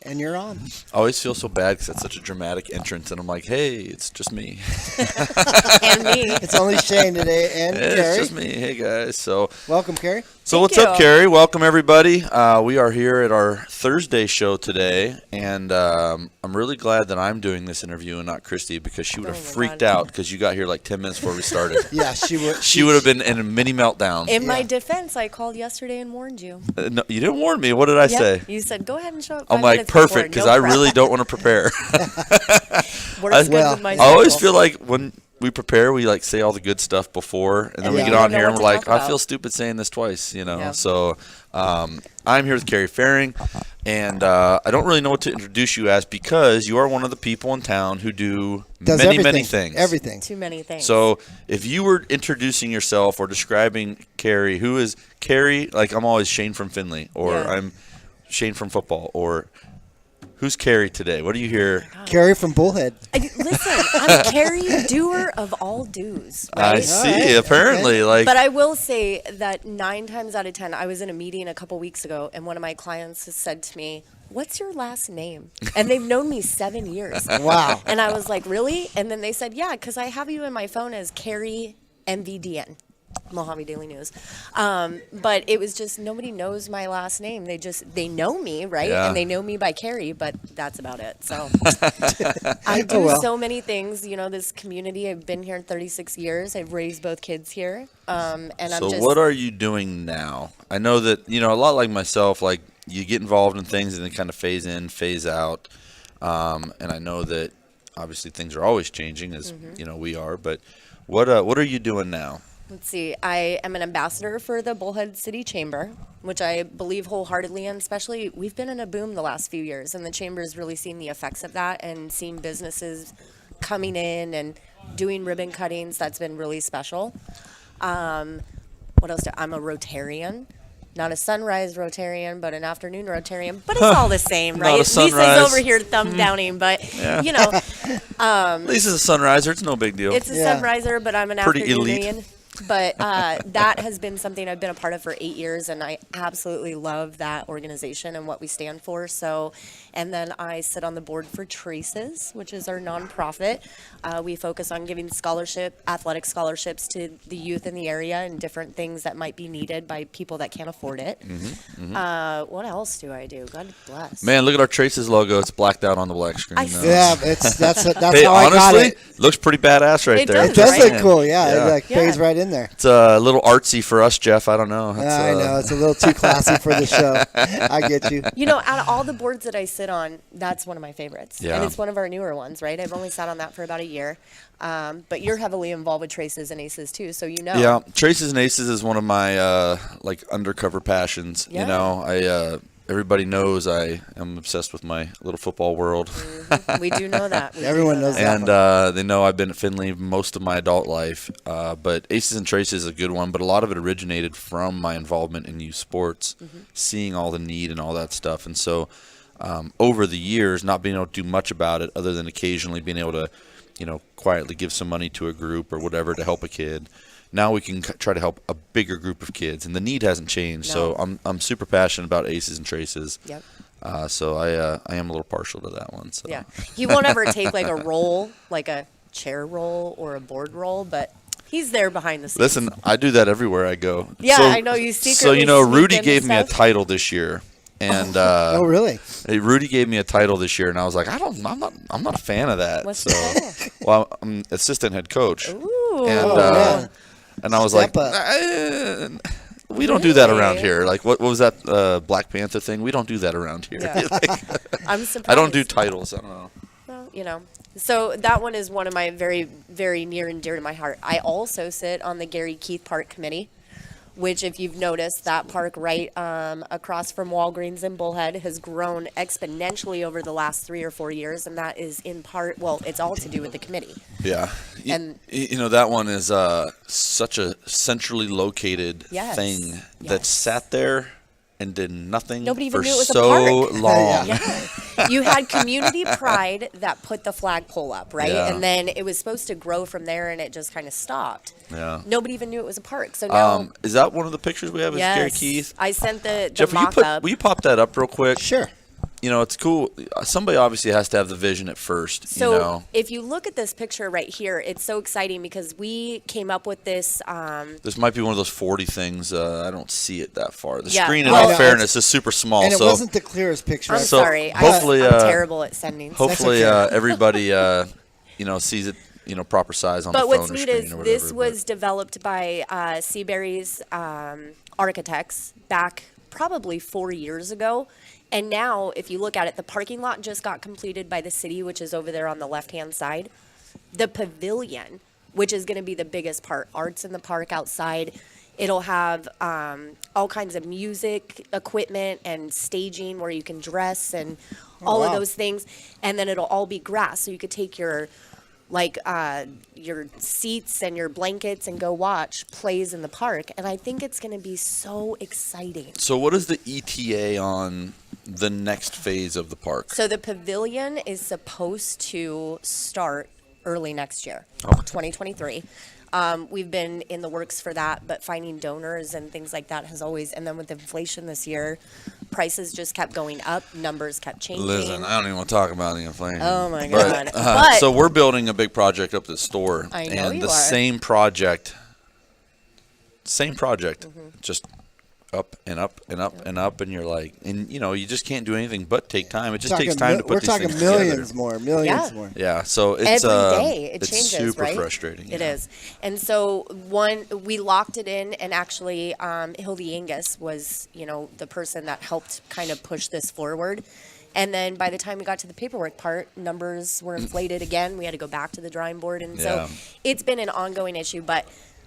And you're on. I always feel so bad because that's such a dramatic entrance, and I'm like, hey, it's just me. And me. It's only Shane today and It's Carey. just me. Hey, guys. So Welcome, Carey. So what's up, Carey? Welcome, everybody. We are here at our Thursday show today, and I'm really glad that I'm doing this interview and not Christy, because she would have freaked out because you got here like 10 minutes before we started. Yeah, she would. She would have been in a mini meltdown. In my defense, I called yesterday and warned you. No, you didn't warn me. What did I say? You said, go ahead and show up. I'm like, perfect, because I really don't want to prepare. I always feel like when we prepare, we like say all the good stuff before, and then we get on here and we're like, I feel stupid saying this twice, you know. Yeah. So I'm here with Carey Faring, and I don't really know what to introduce you as, because you are one of the people in town who does many things. Everything. Too many things. So if you were introducing yourself or describing Carey, who is Carey? Like, I'm always Shane from Finley, or I'm Shane from football, or who's Carey today? What do you hear? Carey from Bullhead. Listen, I'm Carey, doer of all do's. Right? I see. Apparently, like. But I will say that 9 times out of 10, I was in a meeting a couple weeks ago, and one of my clients has said to me, "What's your last name?" And they've known me 7 years. Wow. And I was like, "Really?" And then they said, "Yeah, because I have you in my phone as Carey MVDN." Mojave Daily News. But it was just, nobody knows my last name. They know me, right? Yeah. And they know me by Carey, but that's about it. So I do so many things. You know, this community, I've been here 36 years. I've raised both kids here. And so what are you doing now? I know that, you know, a lot like myself, like you get involved in things and then kind of phase in, phase out. And I know that obviously things are always changing, as you know, we are, but what are you doing now? Let's see. I am an ambassador for the Bullhead City Chamber, which I believe wholeheartedly in. Especially, we've been in a boom the last few years, and the chamber has really seen the effects of that and seen businesses coming in and doing ribbon cuttings. That's been really special. What else? I'm a Rotarian. Not a sunrise Rotarian, but an afternoon Rotarian. But it's all the same, right? Not a sunrise. Lisa's over here thumb downing, but, you know. Lisa's a sunriser. It's no big deal. It's a sunriser, but I'm an pretty afternoonian. elite. But that has been something I've been a part of for 8 years, and I absolutely love that organization and what we stand for. So, and then I sit on the board for Traces, which is our nonprofit. We focus on giving athletic scholarships to the youth in the area and different things that might be needed by people that can't afford it. What else do I do? God bless. Man, look at our Traces logo. It's blacked out on the black screen. Yeah, that's hey, how honestly, I got it. Looks pretty badass right there. It does look cool, yeah. It like fades right in there. It's a little artsy for us, Jeff. I don't know. I know. It's a little too classy for the show. I get you. You know, out of all the boards that I sit on, that's one of my favorites. Yeah. And it's one of our newer ones, right? I've only sat on that for about a year. But you're heavily involved with Traces and Aces, too, so you know. Yeah, Traces and Aces is one of my, like, undercover passions. Yeah. You know, everybody knows I am obsessed with my little football world. We do know that. Everyone knows that. And they know I've been at Finley most of my adult life. But Aces and Traces is a good one, but a lot of it originated from my involvement in youth sports, seeing all the need and all that stuff. And so over the years, not being able to do much about it other than occasionally being able to, you know, quietly give some money to a group or whatever to help a kid. Now we can try to help a bigger group of kids, and the need hasn't changed. No. So I'm super passionate about Aces and Traces. Yep. So I am a little partial to that one. So. Yeah. He won't ever take like a role, like a chair role or a board role, but he's there behind the scenes. Listen, I do that everywhere I go. Yeah, so, I know you secretly. So you know, Rudy sneak in gave me a stuff. title this year. And oh really? Rudy gave me a title this year, and I was like, I'm not a fan of that. What's so, that? Well, I'm assistant head coach. Ooh. And I was Step like, we don't do that around here. Like, what was that Black Panther thing? We don't do that around here. Yeah. Like, I'm surprised. I don't do titles. I don't know. Well, you know. So that one is one of my very, very near and dear to my heart. I also sit on the Gary Keith Park Committee, which, if you've noticed, that park right across from Walgreens in Bullhead has grown exponentially over the last 3 or 4 years, and that is in part, well, it's all to do with the committee. Yeah. And you know, that one is such a centrally located thing that sat there and did nothing Nobody even for knew it was so a park. long. Yeah. You had Community Pride that put the flagpole up, right? Yeah. And then it was supposed to grow from there, and it just kind of stopped. Yeah. Nobody even knew it was a park. So now, is that one of the pictures we have? Is Gary Keith? I sent the Jeff, mock-up. will you pop that up real quick? Sure. it's cool. Somebody obviously has to have the vision at first. So if you look at this picture right here, it's so exciting because we came up with this. This might be one of those 40 things. I don't see it that far. The Yeah. screen, in Well, all fairness, is super small. And it so wasn't the clearest picture. I'm So sorry. hopefully, I'm terrible at sending. hopefully okay. everybody sees it proper size on the But phone what's or neat screen is or whatever. this was developed by Seabury's architects back probably 4 years ago. And now, if you look at it, the parking lot just got completed by the city, which is over there on the left-hand side. The pavilion, which is going to be the biggest part, arts in the park outside. It'll have all kinds of music equipment and staging where you can dress and all of wow. those things. And then it'll all be grass, so you could take your seats and your blankets and go watch plays in the park. And I think it's going to be so exciting. So what is the ETA on the next phase of the park? So the pavilion is supposed to start early next year, Okay. 2023. We've been in the works for that, but finding donors and things like that has always, and then with inflation this year, prices just kept going up, numbers kept changing. Listen, I don't even want to talk about the inflation. Oh my But, God. But so we're building a big project up at the store. I know and you the are. same project, Mm-hmm. just up and up and up and up, and you're like, and you just can't do anything but take time. It just takes time to put We're these talking things millions together. more, millions Yeah. more. Yeah, so it's every day it it's changes, super right? frustrating. It is. And so we locked it in, and actually Hildy Angus was, the person that helped kind of push this forward. And then by the time we got to the paperwork part, numbers were inflated again. We had to go back to the drawing board. And Yeah. so it's been an ongoing issue, but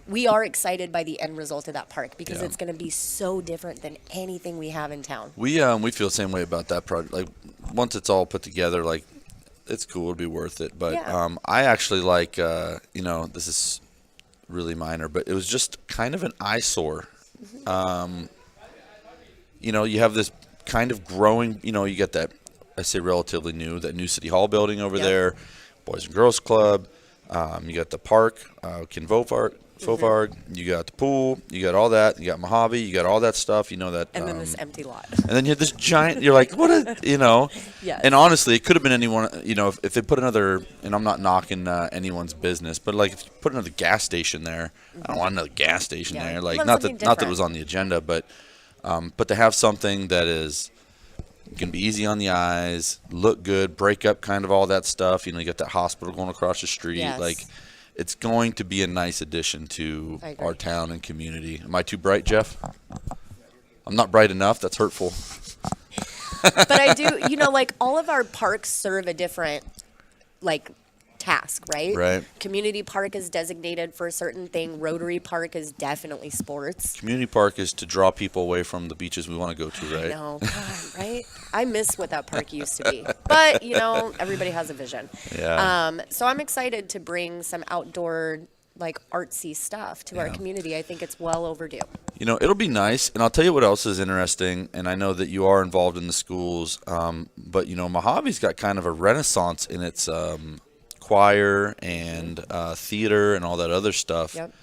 we are excited by the end result of that park because Yeah. it's going to be so different than anything we have in town. We feel the same way about that project. Like once it's all put together, like it's cool, it'll be worth it. But Yeah. I actually like this is really minor, but it was just kind of an eyesore. You have this kind of growing. You get that, I say relatively new, that new City Hall building over Yep. there, Boys and Girls Club. You got the park, Ken Vofart. You got the pool, you got all that, you got Mojave, you got all that stuff, that. And then this empty lot. And then you have this giant. You're like, what? Yes. And honestly, it could have been anyone. If they put another, and I'm not knocking anyone's business, but like if you put another gas station there, I don't want another gas station Yeah. there. You Like want not that something not that it different. was on the agenda, but to have something that is can be easy on the eyes, look good, break up kind of all that stuff. You got that hospital going across the street, Yes. like. It's going to be a nice addition to I agree. our town and community. Am I too bright, Jeff? I'm not bright enough. That's hurtful. But I do, all of our parks serve a different, task, right? Right. Community park is designated for a certain thing. Rotary Park is definitely sports. Community park is to draw people away from the beaches we want to go to, right? No, God, right? I miss what that park used to be. But, everybody has a vision. Yeah. So I'm excited to bring some outdoor, artsy stuff to our community. I think it's well overdue. It'll be nice. And I'll tell you what else is interesting. And I know that you are involved in the schools. But, Mojave's got kind of a renaissance in its choir and theater and all that other stuff. Yep.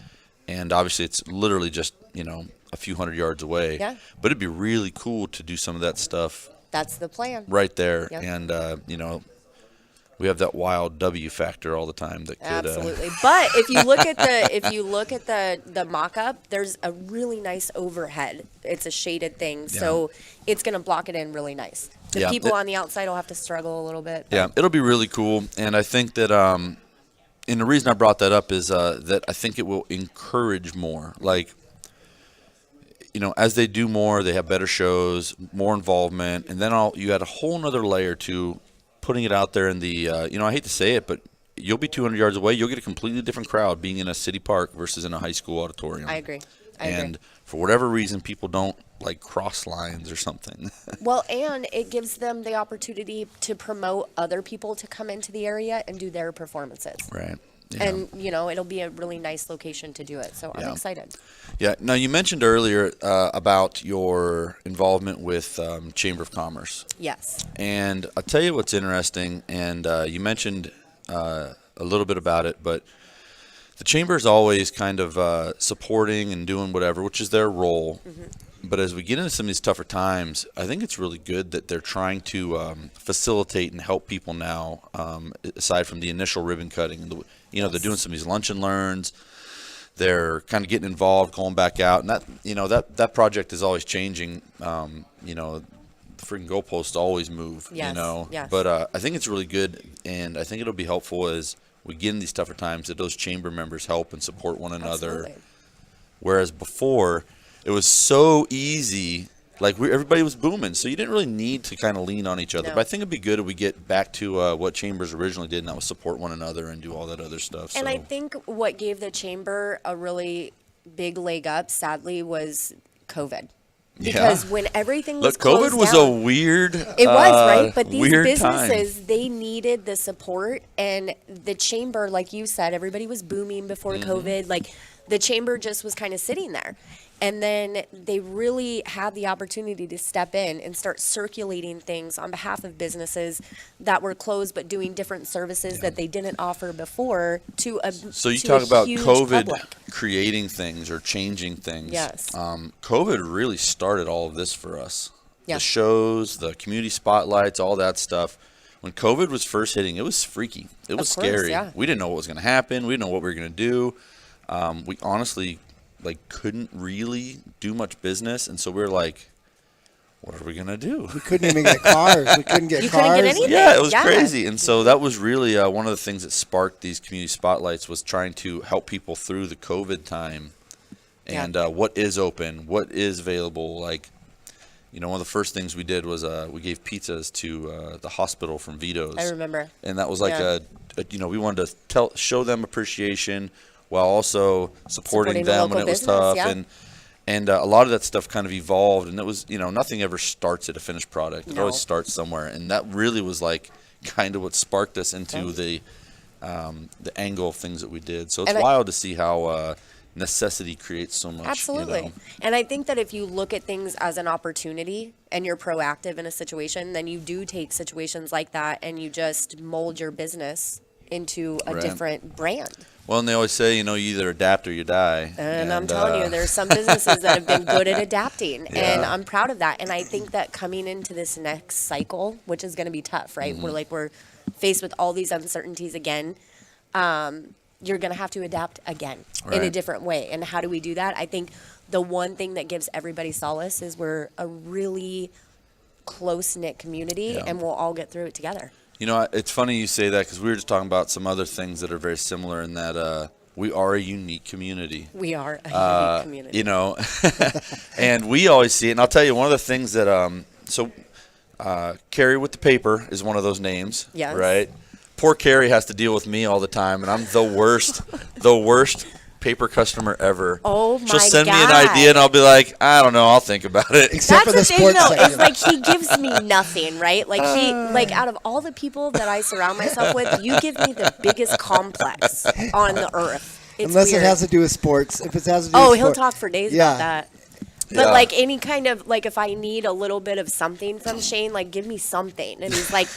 And obviously it's literally just, a few hundred yards away. Yeah. But it'd be really cool to do some of that stuff That's the plan. right there. Yep. And, we have that wild W factor all the time that could. Absolutely. But if you look at the mock-up, there's a really nice overhead. It's a shaded thing, so it's going to block it in really nice. The Yeah. people on the outside will have to struggle a little bit. Yeah, it'll be really cool. And I think that, and the reason I brought that up is that I think it will encourage more. Like, as they do more, they have better shows, more involvement, and then you add a whole nother layer to putting it out there in the, I hate to say it, but you'll be 200 yards away. You'll get a completely different crowd being in a city park versus in a high school auditorium. I agree. And for whatever reason, people don't like cross lines or something. Well, and it gives them the opportunity to promote other people to come into the area and do their performances. Right. Yeah. And, it'll be a really nice location to do it. So I'm Yeah. excited. Yeah. Now, you mentioned earlier about your involvement with Chamber of Commerce. Yes. And I'll tell you what's interesting, and you mentioned a little bit about it, but the Chamber is always kind of supporting and doing whatever, which is their role. But as we get into some of these tougher times, I think it's really good that they're trying to facilitate and help people now. Aside from the initial ribbon cutting, they're doing some of these lunch and learns. They're kind of getting involved, going back out, and that project is always changing. The freaking goalposts always move. Yes. Yes. But I think it's really good, and I think it'll be helpful as we get in these tougher times that those chamber members help and support one another. Absolutely. Whereas before, it was so easy. Like everybody was booming, so you didn't really need to kind of lean on each other. No. But I think it'd be good if we get back to what chambers originally did, and that was support one another and do all that other stuff. And I think what gave the chamber a really big leg up, sadly, was COVID. Because when everything was COVID was down, a weird. it was, right? But these businesses, time. they needed the support, and the chamber, like you said, everybody was booming before COVID. Like the chamber just was kind of sitting there. And then they really had the opportunity to step in and start circulating things on behalf of businesses that were closed but doing different services that they didn't offer before to a So you to talk a about huge COVID public. creating things or changing things. Yes. COVID really started all of this for us. Yeah. The shows, the community spotlights, all that stuff. When COVID was first hitting, it was freaky. It was scary. Yeah. We didn't know what was going to happen. We didn't know what we were going to do. We honestly couldn't really do much business, and so we were like, what are we gonna do? We couldn't even get cars. We couldn't get You cars. couldn't get anything. Yeah, it was Yeah. crazy. And so that was really one of the things that sparked these community spotlights, was trying to help people through the COVID time and what is open, what is available. One of the first things we did was we gave pizzas to the hospital from Vito's. I remember. And that was we wanted to show them appreciation while also supporting the them local when it was business, tough. yeah. And a lot of that stuff kind of evolved, and it was, nothing ever starts at a finished product. It No. always starts somewhere. And that really was kind of what sparked us into the angle of things that we did. So it's And wild to see how necessity creates so much. Absolutely. And I think that if you look at things as an opportunity and you're proactive in a situation, then you do take situations like that and you just mold your business into a Right. different brand. Well, and they always say, you either adapt or you die. And I'm telling you, there's some businesses that have been good at adapting, and Yeah. I'm proud of that. And I think that coming into this next cycle, which is going to be tough, right? Mm-hmm. We're faced with all these uncertainties again. You're going to have to adapt again in a Right. different way. And how do we do that? I think the one thing that gives everybody solace is we're a really close-knit community, Yeah. and we'll all get through it together. It's funny you say that, because we were just talking about some other things that are very similar in that we are a unique community. We are a unique community. And we always see it. And I'll tell you, one of the things that Carey with the paper is one of those names. Yes. Right? Poor Carey has to deal with me all the time, and I'm the worst paper customer ever. Oh, She'll my send me an God. idea, and I'll be like, I don't know, I'll think about it. Except for the That's the thing, sports though. section. Is he gives me nothing, right? Out of all the people that I surround myself with, you give me the biggest complex on the earth. It's Unless weird. it has to do with sports. If it has to do Oh, with he'll sport. talk for days Yeah. about that. But Yeah. any kind of if I need a little bit of something from Shane, give me something, and he's like,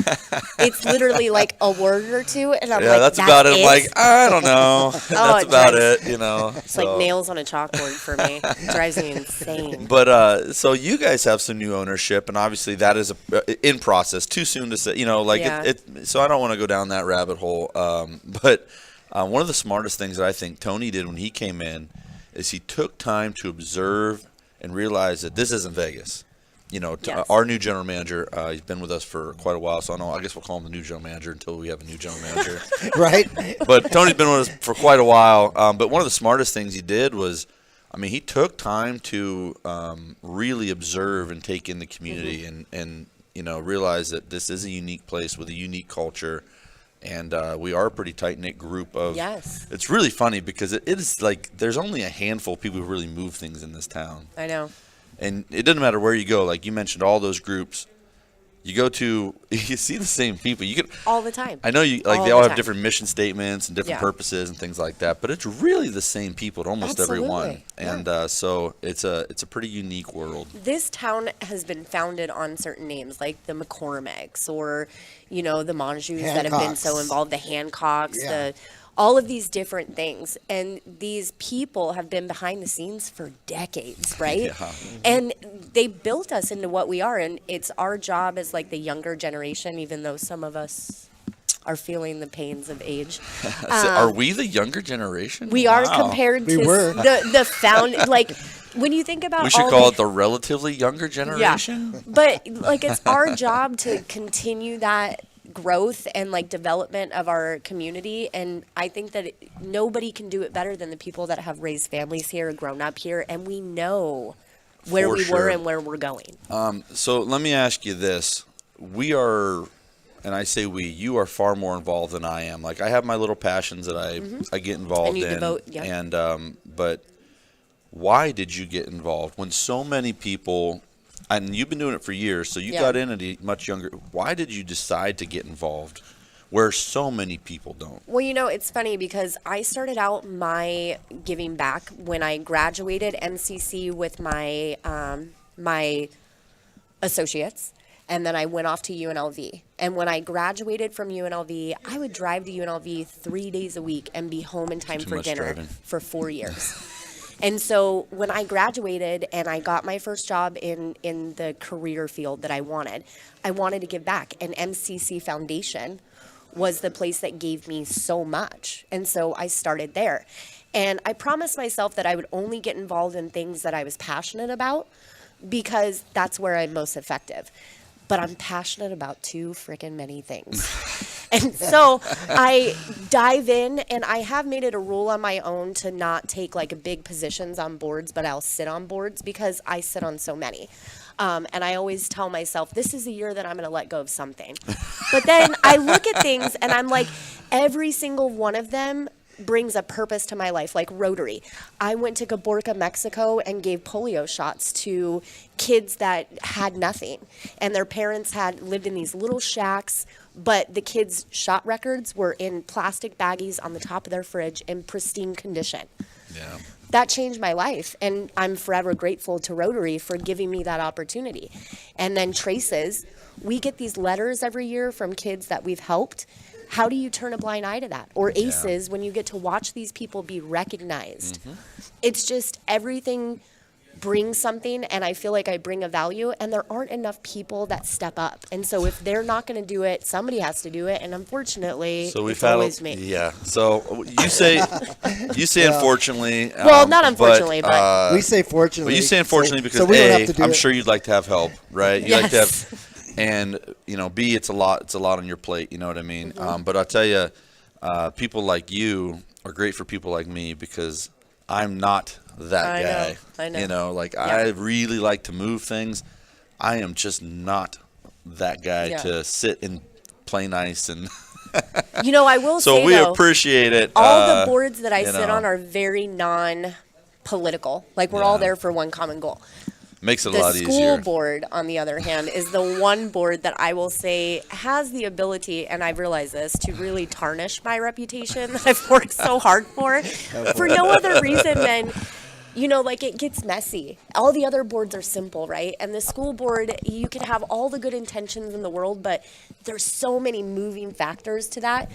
it's literally a word or two, and I'm Yeah, like, that's about it. I'm like, I don't know. That's it about drives- it, it's like nails on a chalkboard for me. It drives me insane. But so you guys have some new ownership, and obviously that is in process. Too soon to say, Yeah. so I don't want to go down that rabbit hole. But one of the smartest things that I think Tony did when he came in is he took time to observe and realize that this isn't Vegas. Yes. Our new general manager, he's been with us for quite a while, so I guess we'll call him the new general manager until we have a new general manager. Right? But Tony's been with us for quite a while. But one of the smartest things he did was, he took time to really observe and take in the community and realize that this is a unique place with a unique culture. And we are a pretty tight-knit group of. Yes. It's really funny because it is there's only a handful of people who really move things in this town. I know. And it doesn't matter where you go. Like you mentioned, all those groups. You go to, you see the same people. You get All the time. I know you All they the all have time. different mission statements and different Yeah. purposes and things like that, but it's really the same people at almost everyone. Absolutely. And so it's a pretty unique world. This town has been founded on certain names like the McCormicks or, the Monjous that have been so Hancocks. involved, the Hancocks, Yeah. all of these different things. And these people have been behind the scenes for decades, right? Yeah. And they built us into what we are. And it's our job as like the younger generation, even though some of us are feeling the pains of age. So are we the younger generation? We are Wow. compared We to were. the found, like, when you think about We should all call the- it the relatively younger generation. But like it's our job to continue that growth and like development of our community, and I think that nobody can do it better than the people that have raised families here, grown up here, and we know where For we sure. were and where we're going. So let me ask you this: we are, and I say we, you are far more involved than I am. Like I have my little passions that I get involved And you in, devote, yeah. and but why did you get involved when so many people? And you've been doing it for years, so you Yeah. got in at a much younger. Why did you decide to get involved, where so many people don't? Well, you know, it's funny because I started out my giving back when I graduated MCC with my my associates, and then I went off to UNLV. And when I graduated from UNLV, I would drive to UNLV 3 days a week and be home in time Too for much dinner driving. for 4 years. And so when I graduated and I got my first job in the career field that I wanted to give back. And MCC Foundation was the place that gave me so much. And so I started there. And I promised myself that I would only get involved in things that I was passionate about because that's where I'm most effective. But I'm passionate about too freaking many things. And so I dive in, and I have made it a rule on my own to not take like big positions on boards, but I'll sit on boards because I sit on so many. And I always tell myself, this is a year that I'm going to let go of something. But then I look at things and I'm like, every single one of them brings a purpose to my life, like Rotary. I went to Caborca, Mexico, and gave polio shots to kids that had nothing. And their parents had lived in these little shacks, but the kids' shot records were in plastic baggies on the top of their fridge in pristine condition. Yeah. That changed my life, and I'm forever grateful to Rotary for giving me that opportunity. And then Traces, we get these letters every year from kids that we've helped. How do you turn a blind eye to that? Or ACEs, when you get to watch these people be recognized. It's just everything brings something, and I feel like I bring a value, and there aren't enough people that step up. And so if they're not going to do it, somebody has to do it, and unfortunately, So we've it's had always me. Yeah. So you say unfortunately. Well, not unfortunately, but We say fortunately. But you say unfortunately because so we don't have to do I'm it. sure you'd like to have help, right? You like to Yes. have, and B, it's a lot on your plate. You know what I mean? Mm-hmm. But I'll tell you, people like you are great for people like me because I'm not that I guy. know. You know, like I really like to move things. I am just not that guy Yeah. to sit and play nice and. I will So say, we though, appreciate it. all the boards that I you sit know. on are very non-political. Like, we're all Yeah. there for one common goal. Makes it a The lot school easier. board, on the other hand, is the one board that I will say has the ability, and I've realized this, to really tarnish my reputation that I've worked so hard for no other reason than, like it gets messy. All the other boards are simple, right? And the school board, you can have all the good intentions in the world, but there's so many moving factors to that.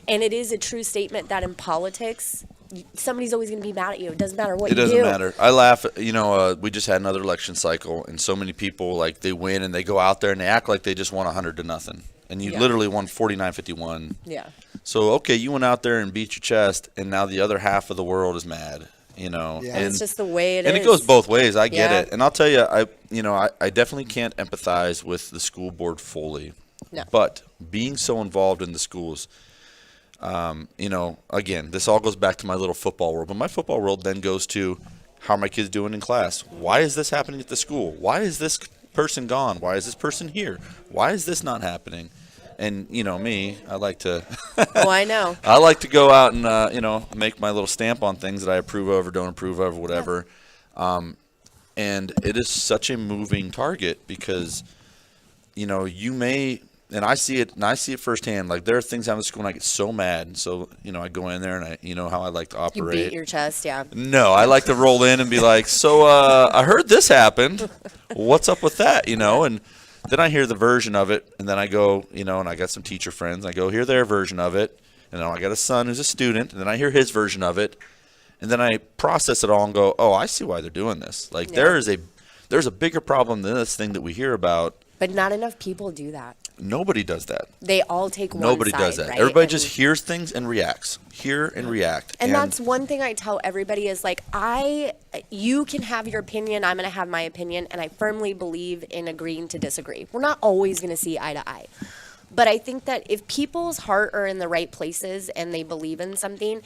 And it is a true statement that in politics, somebody's always going to be mad at you. It doesn't matter what It you doesn't do. matter. I laugh. We just had another election cycle, and so many people like they win and they go out there and they act like they just won 100-0, and you Yeah. literally won 49-51. Yeah. So okay, you went out there and beat your chest, and now the other half of the world is mad. Yeah. And It's just the way it is. and it goes both ways. I get Yeah. it, and I'll tell you, I definitely can't empathize with the school board fully. No. But being so involved in the schools, again, this all goes back to my little football world. But my football world then goes to how are my kids doing in class? Why is this happening at the school? Why is this person gone? Why is this person here? Why is this not happening? And me, I like to. Oh, I know. I like to go out and make my little stamp on things that I approve of or don't approve of, or whatever. And it is such a moving target because you may. And I see it firsthand. Like there are things happen at school and I get so mad. And so, I go in there and I how I like to You operate. beat your chest, yeah. No, I like to roll in and be like, so I heard this happened. What's up with that? And then I hear the version of it, and then I go, and I got some teacher friends. I go hear their version of it, and then I got a son who's a student, and then I hear his version of it, and then I process it all and go, oh, I see why they're doing this. Like there's a bigger problem than this thing that we hear about. But not enough people do that. Nobody does that. They all take one Nobody side, does that. right? Everybody just hears things and reacts. Hear and react. And that's one thing I tell everybody is like, you can have your opinion, I'm going to have my opinion, and I firmly believe in agreeing to disagree. We're not always going to see eye to eye. But I think that if people's heart are in the right places and they believe in something,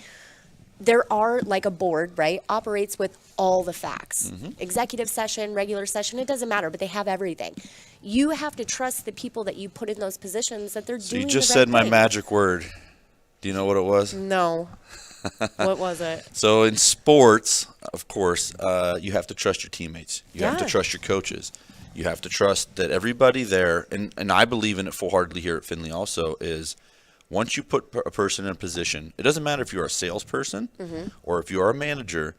there are, like a board, right, operates with all the facts. Executive session, regular session, it doesn't matter, but they have everything. You have to trust the people that you put in those positions that they're doing the right thing. You just said my magic word. Do you know what it was? No. What was it? So in sports, of course, you have to trust your teammates. You have to Yeah. trust your coaches. You have to trust that everybody there, and I believe in it full-heartedly here at Findlay also, is once you put a person in a position, it doesn't matter if you're a salesperson or if you are a manager,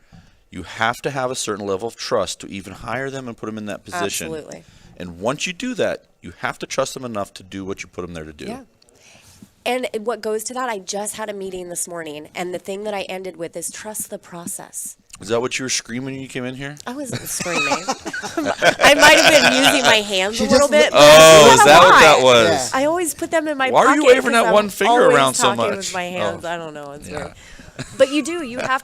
you have to have a certain level of trust to even hire them and put them in that position. Absolutely. And once you do that, you have to trust them enough to do what you put them there to do. Yeah. And what goes to that, I just had a meeting this morning, and the thing that I ended with is trust the process. Is that what you were screaming when you came in here? I wasn't screaming. I might have been using my hands a little bit. But Oh, is not a that what lot. that was? Yeah. I always put them in my Why are pocket. you waving 'cause that I'm one finger always around so talking much? with my hands. Oh. I don't know. It's Yeah. weird. But you do. You have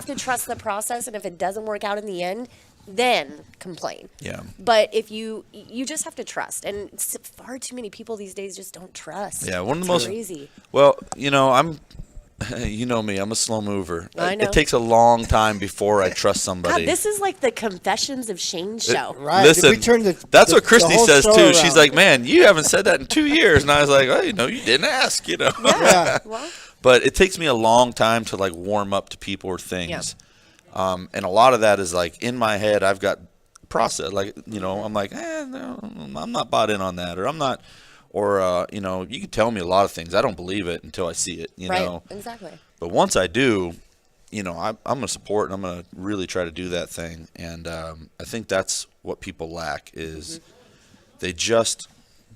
to trust the process, and if it doesn't work out in the end, then complain. Yeah. But if you just have to trust, and far too many people these days just don't trust. Yeah, one of the It's most crazy. Well, you know me, I'm a slow mover. I know. It takes a long time before I trust somebody. God, this is like the Confessions of Shane show. Right. Listen, We turned that's the what Christy whole says show too. She's around. like, "Man, you haven't said that in 2 years," and I was like, "Oh, you didn't ask, Yeah. Well, But it takes me a long time to like warm up to people or things, and a lot of that is like in my head. I've got process, like I'm like, no, I'm not bought in on that, or I'm not, or you can tell me a lot of things. I don't believe it until I see it, right. know. Exactly. But once I do, I'm going to support and I'm going to really try to do that thing. And I think that's what people lack is they just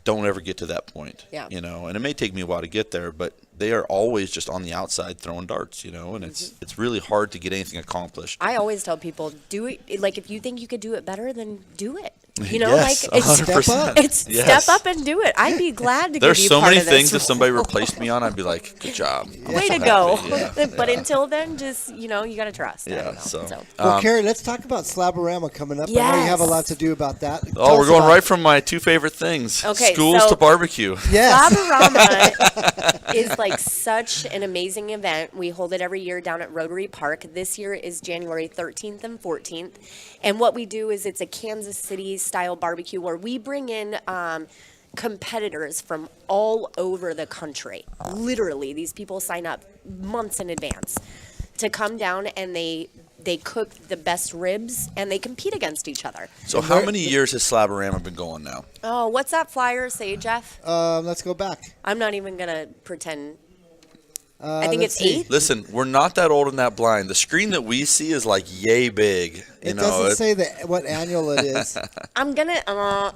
don't ever get to that point. Yeah. And it may take me a while to get there, but they are always just on the outside throwing darts, and it's really hard to get anything accomplished. I always tell people, do it. Like, if you think you could do it better, then do it. Yes, like it's 100%. It's Yes. step up and do it. I'd be glad to There's give you so part many of this things if somebody role. replaced me on, I'd be like, good job. I'm Way so to go. happy. Yeah. But until then, just, you got to trust. I Yeah, don't know. so. Well, Carey, let's talk about Slaborama coming up. I know you have a Yes. lot to do about that. Oh, Tell we're us going about right from my two favorite things. Okay, Schools so- to barbecue. Yes. Slaborama is like such an amazing event. We hold it every year down at Rotary Park. This year is January 13th and 14th. And what we do is it's a Kansas City style barbecue where we bring in competitors from all over the country. Literally, these people sign up months in advance to come down, and they cook the best ribs and they compete against each other. So how many years has Slaborama been going now? Oh, what's that flyer say, Jeff? Let's go back. I'm not even going to pretend. I think let's it's see. 8. Listen, we're not that old and that blind. The screen that we see is like yay big. It doesn't say what annual it is. I'm gonna.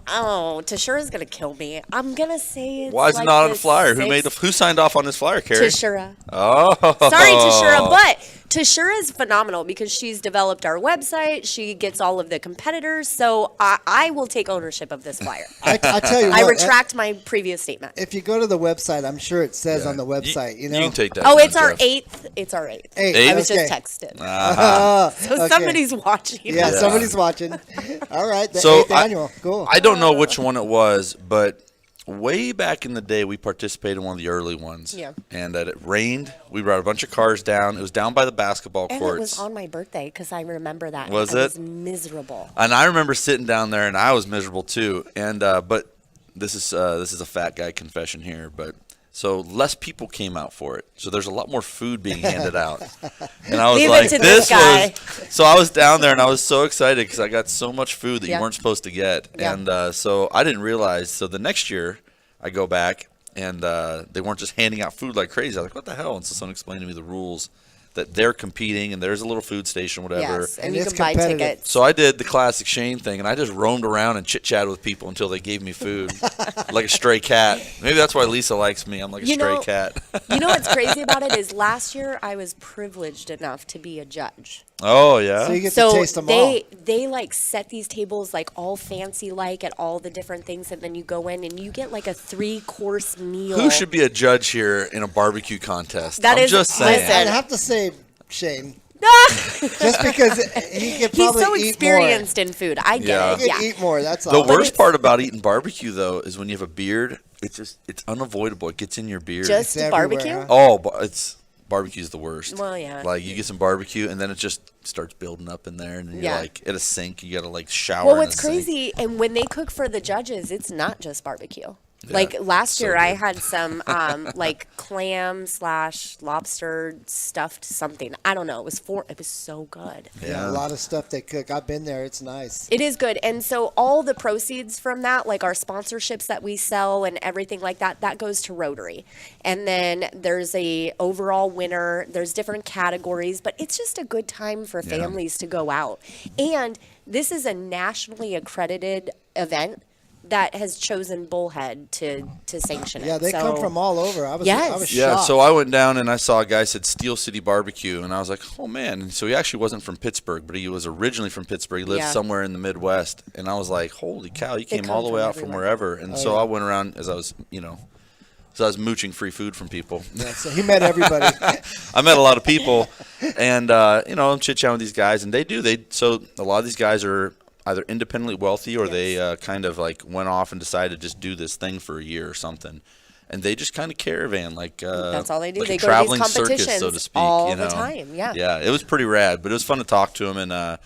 Tashura's gonna kill me. I'm gonna say it's. Why is like it not on the the flyer? Who signed off on this flyer, Carey? Tashura. Oh. Sorry, Tashura, but Tashura is phenomenal because she's developed our website. She gets all of the competitors, so I will take ownership of this flyer. I tell you what. I retract my previous statement. If you go to the website, I'm sure it says on the website. You know. You can take that. Oh, down, it's our Jeff. 8th. It's our 8th. Eight, I was okay. just texted. So Okay. somebody's watching. Yeah, somebody's watching. All right, the So 8th annual. Cool. I don't know which one it was, but way back in the day, we participated in one of the early ones. Yeah. And it rained. We brought a bunch of cars down. It was down by the basketball And courts. it was on my birthday because I remember that. Was I it? was miserable. And I remember sitting down there, and I was miserable too. And but this is a fat guy confession here, but. So less people came out for it. So there's a lot more food being handed out. And I was Leave it like, to this guy. So I was down there and I was so excited because I got so much food that Yeah. you weren't supposed to get. Yeah. And so I didn't realize. So the next year I go back and they weren't just handing out food like crazy. I was like, what the hell? And so someone explained to me the rules. that they're competing and there's a little food station, whatever. Yes, and And you it's can buy competitive. tickets. So I did the classic Shane thing, and I just roamed around and chit-chatted with people until they gave me food, like a stray cat. Maybe that's why Lisa likes me. I'm like a stray cat. You know what's crazy about it is last year I was privileged enough to be a judge. Oh, yeah? So you get So to taste them all. they like set these tables like all fancy like at all the different things, and then you go in and you get like a 3-course meal. Who should be a judge here in a barbecue contest? That I'm is- just saying. listen. I'd have to say Shane. Just because he could He's probably so eat experienced in food. I get Yeah. more. it. He Yeah. could eat more. That's The all. worst part about eating barbecue, though, is when you have a beard. It's unavoidable. It gets in your beard. Just It's barbecue? everywhere, Oh, barbecue's the worst. Well, yeah. Like you get some barbecue and then it just starts building up in there, and then you're Yeah. like at a sink. You got to like shower. Well, in what's a sink. crazy, and when they cook for the judges, it's not just barbecue. Yeah, Like last so year, I good. had some like clam/lobster stuffed something. I don't know. It was so good. Yeah, a lot of stuff they cook. I've been there. It's nice. It is good. And so all the proceeds from that, like our sponsorships that we sell and everything like that, that goes to Rotary. And then there's a overall winner. There's different categories, but it's just a good time for families to go out. And this is a nationally accredited event that has chosen Bullhead to sanction it. Yeah, they So- come from all over. I was Yes. Yeah, shocked. so I went down and I saw a guy said Steel City Barbecue, and I was like, oh man. And so he actually wasn't from Pittsburgh, but he was originally from Pittsburgh. He lived Yeah. somewhere in the Midwest, and I was like, holy cow, he came come all the way from out from everywhere. wherever. And so I went around as I was, so I was mooching free food from people. Yeah, so he met everybody. I met a lot of people, and I'm chit-chatting with these guys, and so a lot of these guys are either independently wealthy or they kind of like went off and decided to just do this thing for a year or something, and they just kind of caravan That's all they do. like They a go to these traveling circus, competitions so to speak. all the time, yeah. Yeah, it was pretty rad, but it was fun to talk to him, and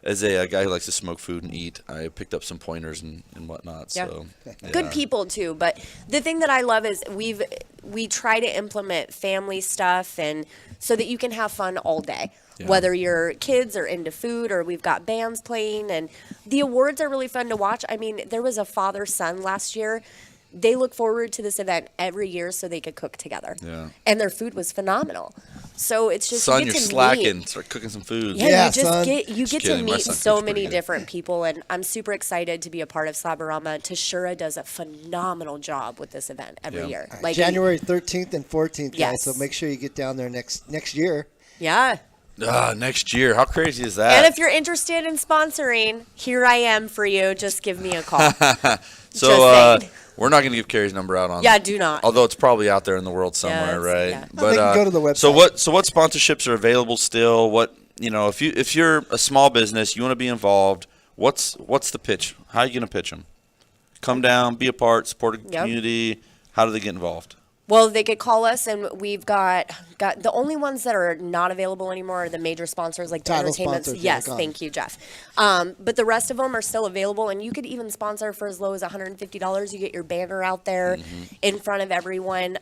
as a guy who likes to smoke food and eat, I picked up some pointers and whatnot. Yeah. So Good people too, but the thing that I love is we try to implement family stuff and so that you can have fun all day. Yeah. Whether your kids are into food or we've got bands playing, and the awards are really fun to watch. I mean, there was a father-son last year. They look forward to this event every year so they could cook together. Yeah. And their food was phenomenal. So it's just son, you you're get to slacking. meet. Start cooking some food. Yeah, Yeah, you just son. get Just to kidding, my meet son so cooks pretty many good. different people, and I'm super excited to be a part of Slabarama. Tashura does a phenomenal job with this event every Yeah. year. Like January 13th and 14th, guys. Yes. So make sure you get down there next year. Yeah. Next year. How crazy is that? And if you're interested in sponsoring, here I am for you. Just give me a call. So Just saying. we're not going to give Carey's number out on. Yeah, do not. Although it's probably out there in the world somewhere, it's- right? yeah. Well, they can go to the So website. what sponsorships are available still? What if you're a small business, you want to be involved. What's the pitch? How are you going to pitch them? Come down, be a part, support a Yep. community. How do they get involved? Well, they could call us, and we've got the only ones that are not available anymore are the major sponsors, like the Title entertainment. sponsors, Yes, yeah, gone. thank you, Jeff. But the rest of them are still available, and you could even sponsor for as low as $150. You get your banner out there in front of everyone.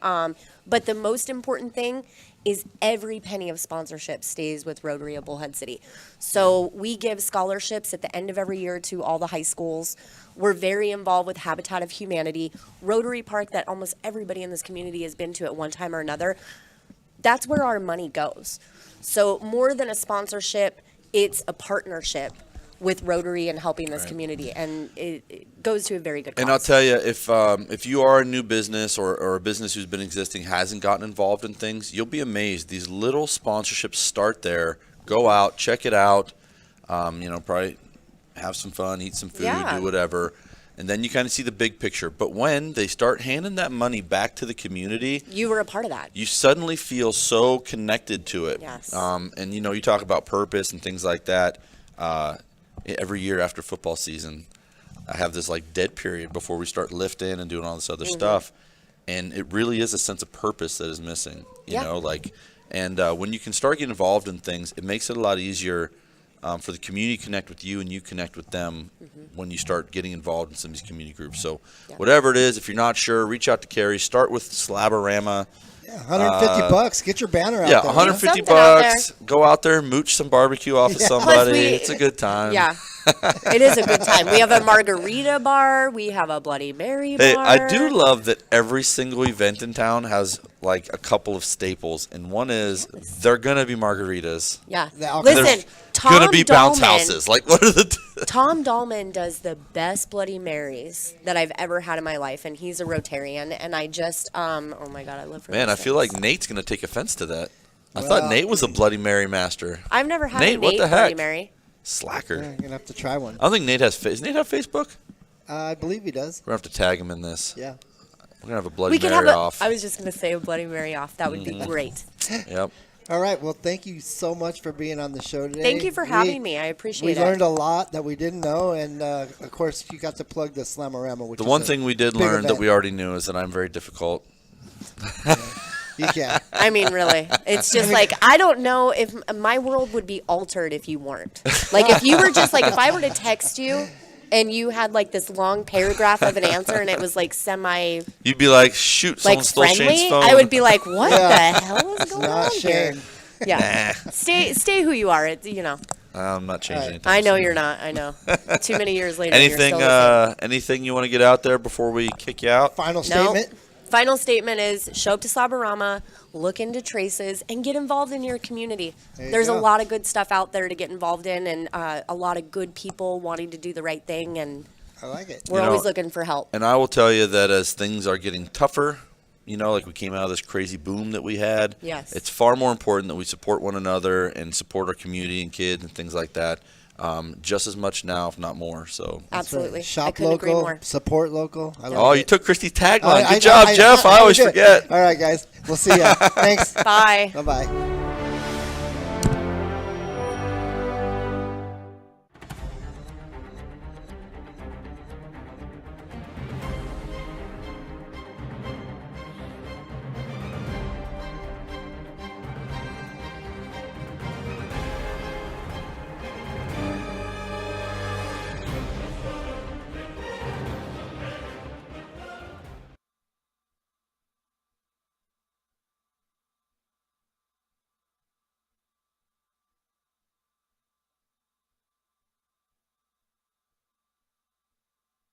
But the most important thing is every penny of sponsorship stays with Rotary of Bullhead City. So we give scholarships at the end of every year to all the high schools. We're very involved with Habitat of Humanity, Rotary Park that almost everybody in this community has been to at one time or another. That's where our money goes. So more than a sponsorship, it's a partnership with Rotary and helping this community, and it goes to a very good cause. And I'll tell you, if you are a new business or a business who's been existing hasn't gotten involved in things, you'll be amazed. These little sponsorships start there. Go out, check it out. Probably have some fun, eat some food, Yeah. do whatever, and then you kind of see the big picture. But when they start handing that money back to the community, You were a part of that. you suddenly feel so connected to it. Yes. And you talk about purpose and things like that. Every year after football season, I have this like dead period before we start lifting and doing all this other stuff, and it really is a sense of purpose that is missing. When you can start getting involved in things, it makes it a lot easier for the community to connect with you and you connect with them when you start getting involved in some of these community groups. So whatever it is, if you're not sure, reach out to Carey. Start with Slabarama. Yeah, $150. Get your banner out Yeah, there. 150 Something out bucks. Go out there, mooch some barbecue off of somebody. Plus It's a good time. Yeah. It is a good time. We have a margarita bar. We have a Bloody Mary bar. Hey, I do love that every single event in town has like a couple of staples, and one is they're gonna be margaritas. Yeah. Okay. Listen, There's Tom gonna be bounce Dahlman- houses. Like, what are the? Tom Dahlman does the best Bloody Marys that I've ever had in my life, and he's a Rotarian. And I just, oh my God, I live for Man, I these feel things. like Nate's gonna take offense to that. I Well, thought Nate was a Bloody Mary master. I've never had Nate, a what Nate the Bloody heck? Mary. Slacker. You're gonna have to try one. I don't think Nate has. Does Nate have Facebook? I believe he does. We're gonna have to tag him in this. Yeah. We're gonna have a Bloody We could Mary have a. off. I was just gonna say a Bloody Mary off. That would be great. Yep. All right. Well, thank you so much for being on the show today. Thank you for having me. I appreciate We it. learned a lot that we didn't know, and of course, you got to plug the Slamorama, which The is one a thing we did big learn that event. we already knew is that I'm very difficult. You can. I mean, really, it's just like I don't know if my world would be altered if you weren't. Like if you were just like if I were to text you and you had like this long paragraph of an answer and it was like semi You'd be like, shoot, like someone stole Shane's friendly, phone. I would be like, what Yeah. the hell is going Not on here? Shane. Yeah, stay who you are. It's, you know, I'm not changing All right. anything. I know you're not. I know. Too many years later. Anything? You're still the same. Anything you want to get out there before we kick you out? Final No. statement. Final statement is show up to Slaborama, look into traces, and get involved in your community. There you There's a go. lot of good stuff out there to get involved in, and a lot of good people wanting to do the right thing, and I like it. we're You know- always looking for help. And I will tell you that as things are getting tougher, you know, like we came out of this crazy boom that we had. Yes. It's far more important that we support one another and support our community and kids and things like that. Just as much now, if not more. So. Absolutely. I Shop couldn't agree local, more. support local. I like Oh, it. you took Christy's tagline. I- Good job, Jeff. I always do it. forget. All right, guys. We'll see ya. Thanks. Bye. Bye-bye.